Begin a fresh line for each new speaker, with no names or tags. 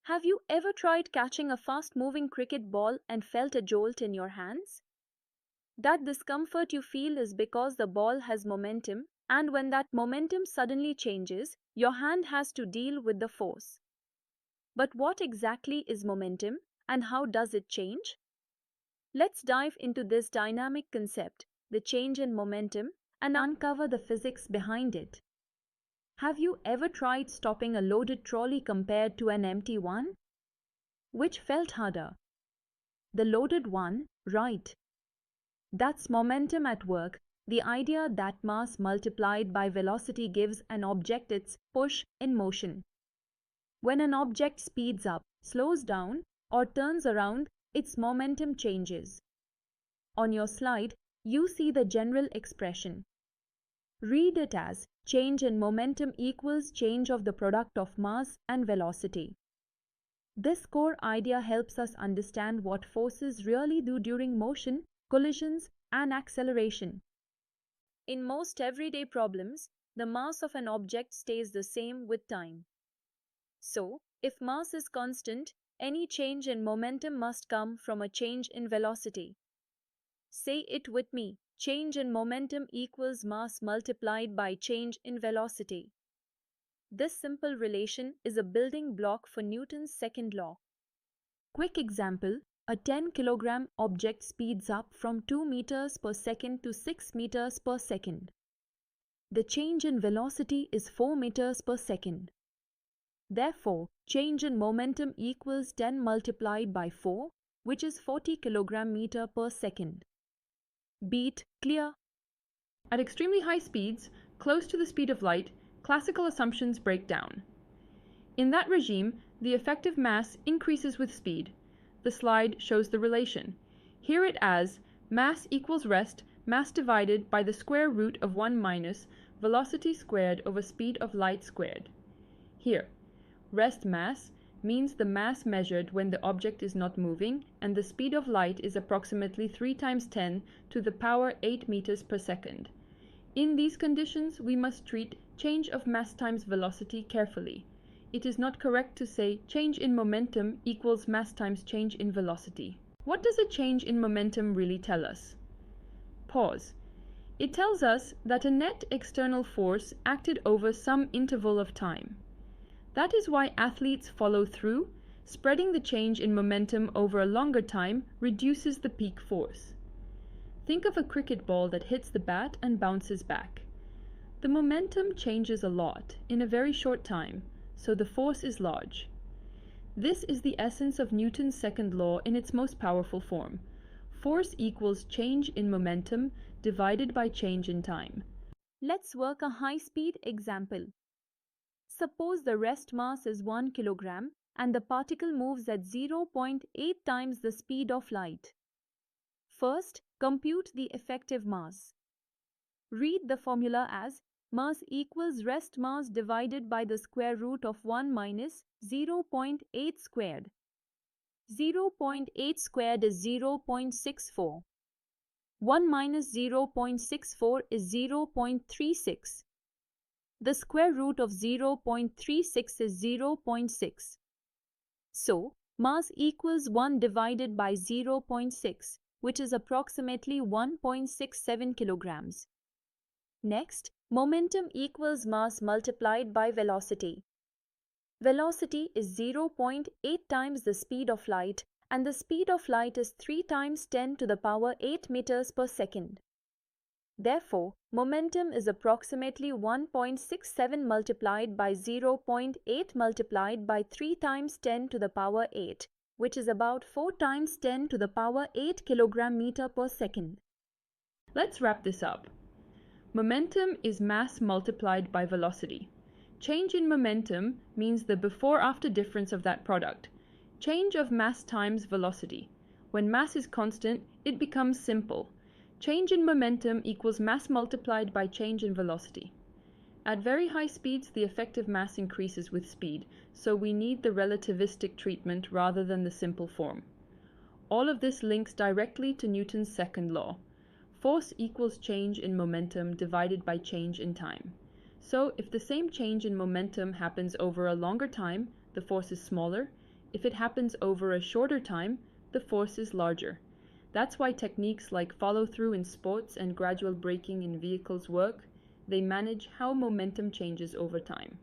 Have you ever tried catching a fast-moving cricket ball and felt a jolt in your hands? That discomfort you feel is because the ball has momentum, and when that momentum suddenly changes, your hand has to deal with the force. But what exactly is momentum, and how does it change? Let's dive into this dynamic concept, the change in momentum, and uncover the physics behind it. Have you ever tried stopping a loaded trolley compared to an empty one? Which felt harder? The loaded one, right? That's momentum at work, the idea that mass multiplied by velocity gives an object its push in motion. When an object speeds up, slows down, or turns around, its momentum changes. On your slide, you see the general expression. Read it as change in momentum equals change of the product of mass and velocity. This core idea helps us understand what forces really do during motion, collisions, and acceleration. In most everyday problems, the mass of an object stays the same with time. So, if mass is constant, any change in momentum must come from a change in velocity. Say it with me, change in momentum equals mass multiplied by change in velocity. This simple relation is a building block for Newton's second law. Quick example, a 10 kilogram object speeds up from 2 meters per second to 6 meters per second. The change in velocity is 4 meters per second. Therefore, change in momentum equals 10 multiplied by 4, which is 40 kilogram meter per second. Beat clear?
At extremely high speeds, close to the speed of light, classical assumptions break down. In that regime, the effective mass increases with speed. The slide shows the relation. Hear it as mass equals rest, mass divided by the square root of 1 minus velocity squared over speed of light squared. Here, rest mass means the mass measured when the object is not moving, and the speed of light is approximately 3 times 10 to the power 8 meters per second. In these conditions, we must treat change of mass times velocity carefully. It is not correct to say change in momentum equals mass times change in velocity. What does a change in momentum really tell us? Pause. It tells us that a net external force acted over some interval of time. That is why athletes follow through. Spreading the change in momentum over a longer time reduces the peak force. Think of a cricket ball that hits the bat and bounces back. The momentum changes a lot in a very short time, so the force is large. This is the essence of Newton's second law in its most powerful form. Force equals change in momentum divided by change in time.
Let's work a high-speed example. Suppose the rest mass is 1 kilogram and the particle moves at 0.8 times the speed of light. First, compute the effective mass. Read the formula as mass equals rest mass divided by the square root of 1 minus 0.8 squared. 0.8 squared is 0.64. 1 minus 0.64 is 0.36. The square root of 0.36 is 0.6. So, mass equals 1 divided by 0.6, which is approximately 1.67 kilograms. Next, momentum equals mass multiplied by velocity. Velocity is 0.8 times the speed of light, and the speed of light is 3 times 10 to the power 8 meters per second. Therefore, momentum is approximately 1.67 multiplied by 0.8 multiplied by 3 times 10 to the power 8, which is about 4 times 10 to the power 8 kilogram meter per second.
Let's wrap this up. Momentum is mass multiplied by velocity. Change in momentum means the before-after difference of that product. Change of mass times velocity. When mass is constant, it becomes simple. Change in momentum equals mass multiplied by change in velocity. At very high speeds, the effective mass increases with speed, so we need the relativistic treatment rather than the simple form. All of this links directly to Newton's second law. Force equals change in momentum divided by change in time. So if the same change in momentum happens over a longer time, the force is smaller. If it happens over a shorter time, the force is larger. That's why techniques like follow-through in sports and gradual braking in vehicles work. They manage how momentum changes over time.